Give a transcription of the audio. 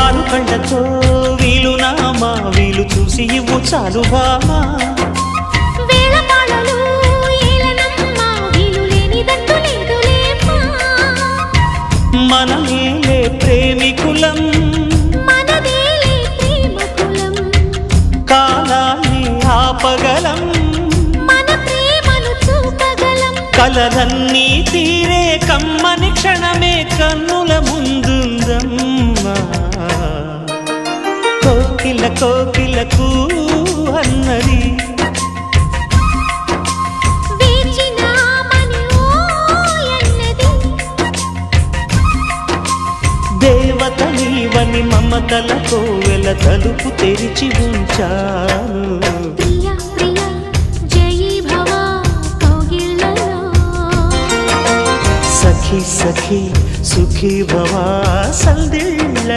పాలు కళ్ళతో వీలు నామా వీలు చూసి ఇవ్వు చాలు బామా మనమేలే ప్రేమికులం కాలాన్ని ఆపగలం కలలన్నీ తీరే కమ్మని క్షణమే కన్నుల ముందుందమ్మా కోకిల కోకిలకు అన్నది దేవత నీవని మమతల కోవెల తలుపు తెరిచి ఉంచాను సఖీ సఖీ సుఖీ భవా సందిళ్ళ